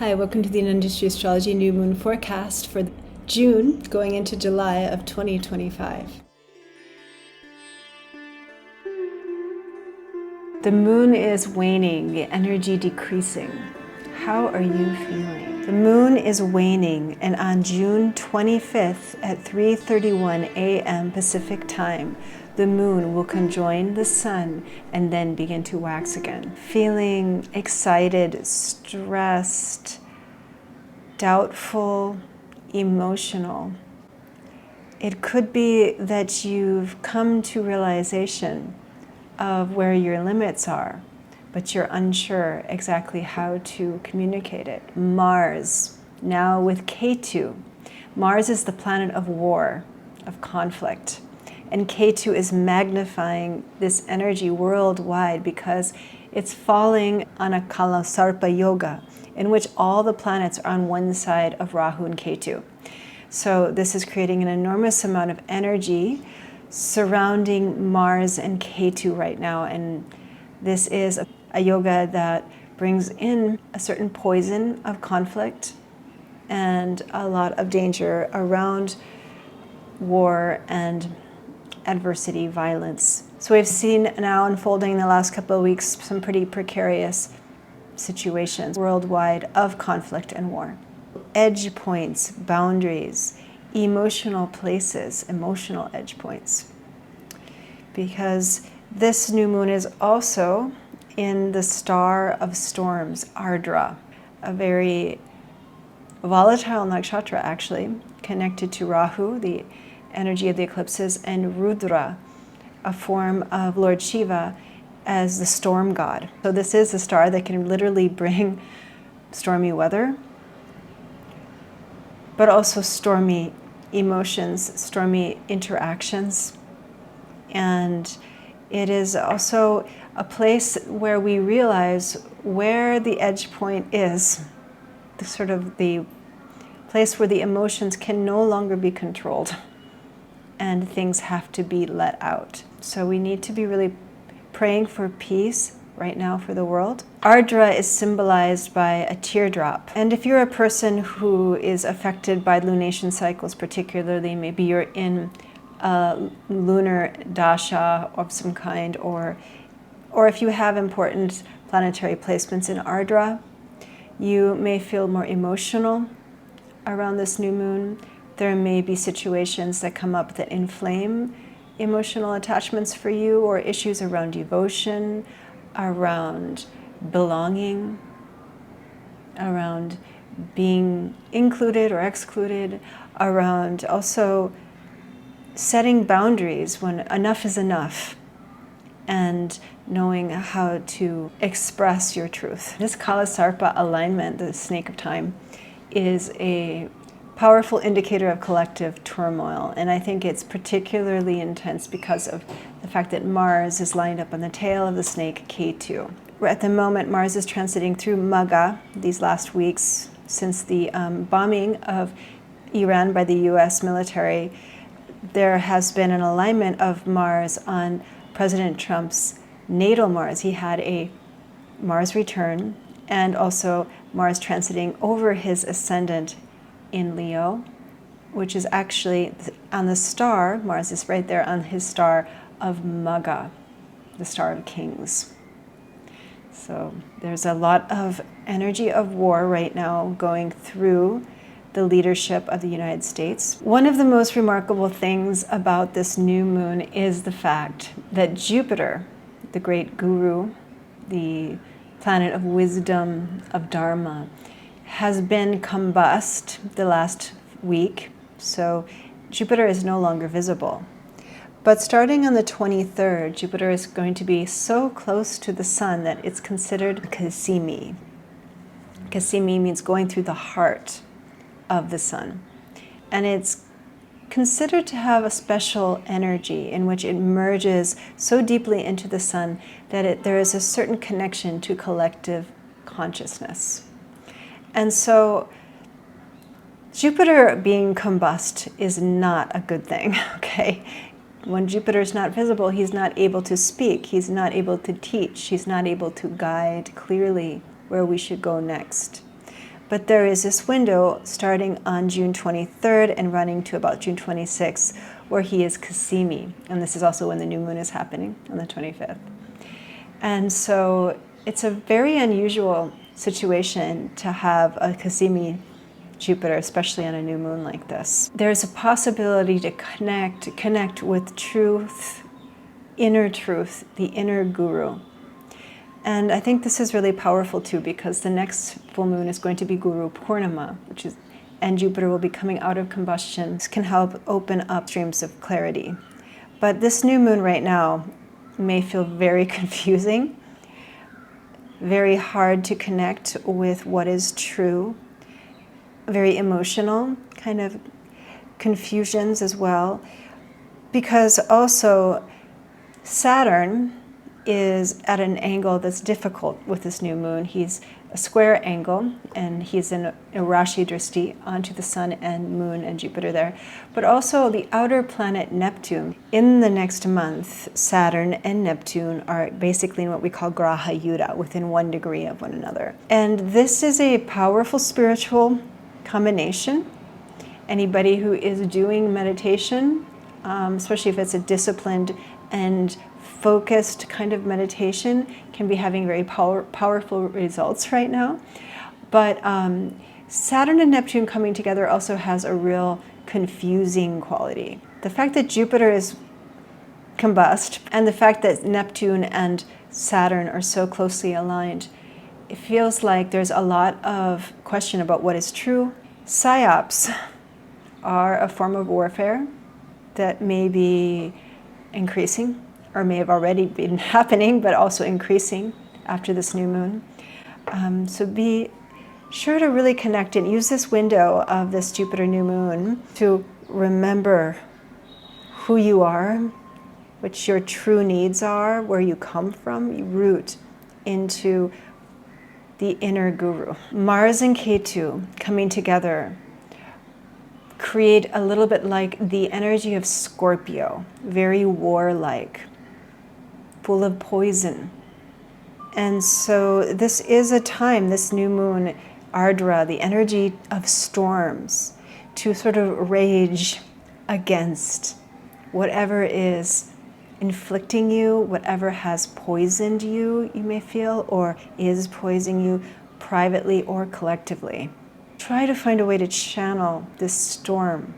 Hi, welcome to the Industry Astrology New Moon Forecast for June going into July of 2025. The moon is waning, the energy decreasing. How are you feeling? The moon is waning, and on June 25th at 3:31 a.m. Pacific time, the moon will conjoin the sun and then begin to wax again. Feeling excited, stressed, doubtful, emotional. It could be that you've come to realization of where your limits are, but you're unsure exactly how to communicate it. Mars, now with Ketu. Mars is the planet of war, of conflict. And Ketu is magnifying this energy worldwide because it's falling on a Kalasarpa yoga, in which all the planets are on one side of Rahu and Ketu. So this is creating an enormous amount of energy surrounding Mars and Ketu right now. And this is a yoga that brings in a certain poison of conflict and a lot of danger around war and adversity, violence. So we've seen now unfolding in the last couple of weeks some pretty precarious situations worldwide of conflict and war. Edge points, boundaries, emotional places, emotional edge points. Because this new moon is also in the star of storms, Ardra, a very volatile nakshatra actually, connected to Rahu, the energy of the eclipses, and Rudra, a form of Lord Shiva as the storm god. So this is a star that can literally bring stormy weather, but also stormy emotions, stormy interactions. And it is also a place where we realize where the edge point is, the sort of the place where the emotions can no longer be controlled and things have to be let out. So we need to be really praying for peace right now for the world. Ardra is symbolized by a teardrop. And if you're a person who is affected by lunation cycles particularly, maybe you're in a lunar dasha of some kind, or if you have important planetary placements in Ardra, you may feel more emotional around this new moon. There may be situations that come up that inflame emotional attachments for you, or issues around devotion, around belonging, around being included or excluded, around also setting boundaries when enough is enough, and knowing how to express your truth. This Kalasarpa alignment, the snake of time, is a powerful indicator of collective turmoil, and I think it's particularly intense because of the fact that Mars is lined up on the tail of the snake Ketu. At the moment, Mars is transiting through Magha these last weeks since the bombing of Iran by the US military. There has been an alignment of Mars on President Trump's natal Mars. He had a Mars return and also Mars transiting over his ascendant in Leo, which is actually on the star. Mars is right there on his star of Magha, the star of kings. So there's a lot of energy of war right now going through the leadership of the United States. One of the most remarkable things about this new moon is the fact that Jupiter, the great guru, the planet of wisdom, of Dharma, has been combust the last week. So Jupiter is no longer visible. But starting on the 23rd, Jupiter is going to be so close to the sun that it's considered Kasimi. Kasimi means going through the heart of the sun. And it's considered to have a special energy in which it merges so deeply into the sun that there is a certain connection to collective consciousness. And so Jupiter being combust is not a good thing, okay? When Jupiter is not visible, he's not able to speak, he's not able to teach, he's not able to guide clearly where we should go next. But there is this window starting on June 23rd and running to about June 26th where he is Kasimi. And this is also when the new moon is happening on the 25th. And so it's a very unusual situation to have a Kasimi Jupiter, especially on a new moon like this. There's a possibility to connect with truth, the inner guru. And I think this is really powerful too, because the next full moon is going to be Guru Purnima, and Jupiter will be coming out of combustion. This can help open up streams of clarity. But this new moon right now may feel very confusing, very hard to connect with what is true, very emotional, kind of confusions as well, because also Saturn is at an angle that's difficult with this new moon. He's a square angle, and he's in a Rashi Drishti onto the Sun and Moon and Jupiter there. But also the outer planet Neptune. In the next month, Saturn and Neptune are basically in what we call Graha Yuddha, within 1 degree of one another. And this is a powerful spiritual combination. Anybody who is doing meditation, especially if it's a disciplined and focused kind of meditation, can be having very powerful results right now. But Saturn and Neptune coming together also has a real confusing quality. The fact that Jupiter is combust and the fact that Neptune and Saturn are so closely aligned, it feels like there's a lot of question about what is true. Psyops are a form of warfare that may be increasing, or may have already been happening, but also increasing after this new moon. So be sure to really connect and use this window of this Jupiter new moon to remember who you are, what your true needs are, where you come from. You root into the inner guru. Mars and Ketu coming together create a little bit like the energy of Scorpio, very warlike, full of poison. And so this is a time, this new moon, Ardra, the energy of storms, to sort of rage against whatever is inflicting you, whatever has poisoned you, you may feel, or is poisoning you privately or collectively. Try to find a way to channel this storm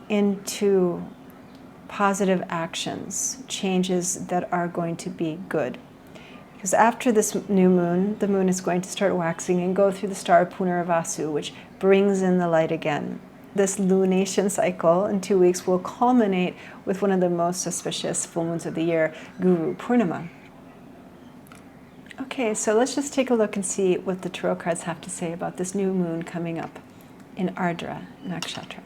into positive actions, changes that are going to be good. Because after this new moon, the moon is going to start waxing and go through the star Punarvasu, which brings in the light again. This lunation cycle in 2 weeks will culminate with one of the most auspicious full moons of the year, Guru Purnima. Okay, so let's just take a look and see what the tarot cards have to say about this new moon coming up in Ardra Nakshatra.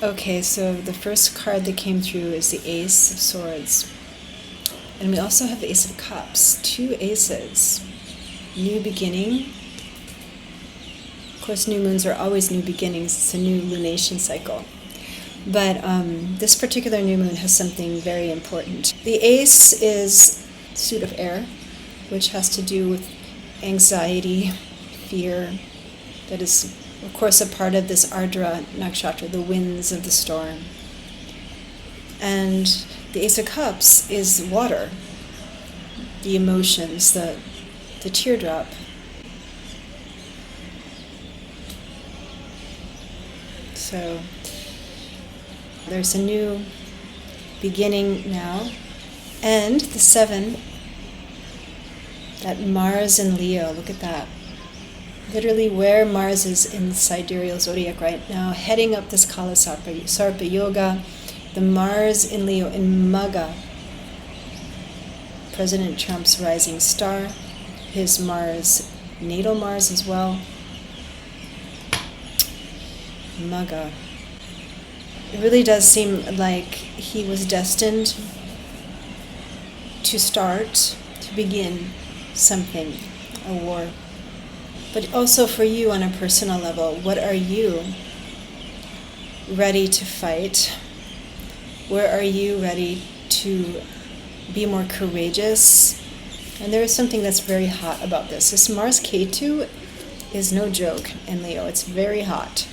Okay, so the first card that came through is the Ace of Swords. And we also have the Ace of Cups, 2 aces. New beginning. Of course, new moons are always new beginnings. It's a new lunation cycle. But this particular new moon has something very important. The Ace is the suit of air, which has to do with anxiety, fear, that is, of course, a part of this Ardra Nakshatra, the winds of the storm. And the Ace of Cups is water, the emotions, the teardrop. So there's a new beginning now. And the 7, that Mars in Leo, look at that. Literally where Mars is in the sidereal zodiac right now, heading up this Kala Sarpa Yoga, the Mars in Leo in Magha, President Trump's rising star, his Mars, natal Mars as well. Magha. It really does seem like he was destined to start to begin something, a war. But also for you on a personal level, what are you ready to fight? Where are you ready to be more courageous? And there is something that's very hot about this. This Mars Ketu is no joke in Leo. It's very hot.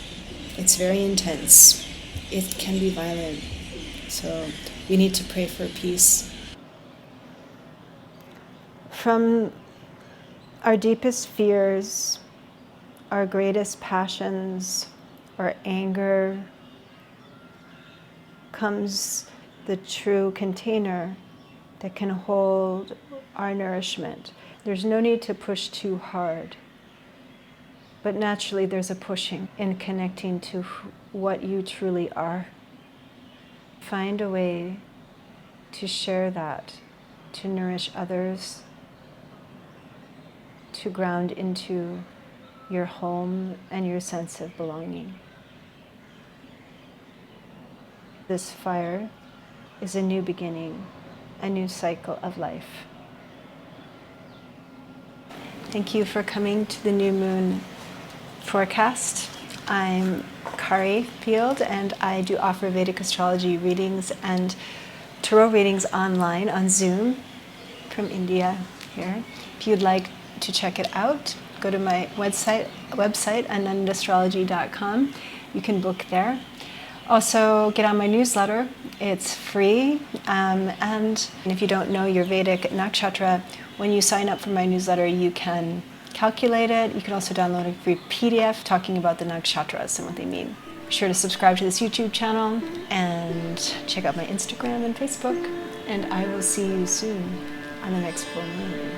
It's very intense. It can be violent. So we need to pray for peace. From our deepest fears, our greatest passions, our anger, comes the true container that can hold our nourishment. There's no need to push too hard, but naturally there's a pushing in connecting to what you truly are. Find a way to share that, to nourish others, to ground into your home and your sense of belonging. This fire is a new beginning, a new cycle of life. Thank you for coming to the new moon forecast. I'm Kari Field, and I do offer Vedic Astrology readings and tarot readings online on Zoom from India here. If you'd like to check it out, go to my website anandastrology.com. You can book there. Also, get on my newsletter. It's free. And if you don't know your Vedic nakshatra, when you sign up for my newsletter, you can calculate it. You can also download a free PDF talking about the nakshatras and what they mean. Be sure to subscribe to this YouTube channel and check out my Instagram and Facebook. And I will see you soon on the next full moon.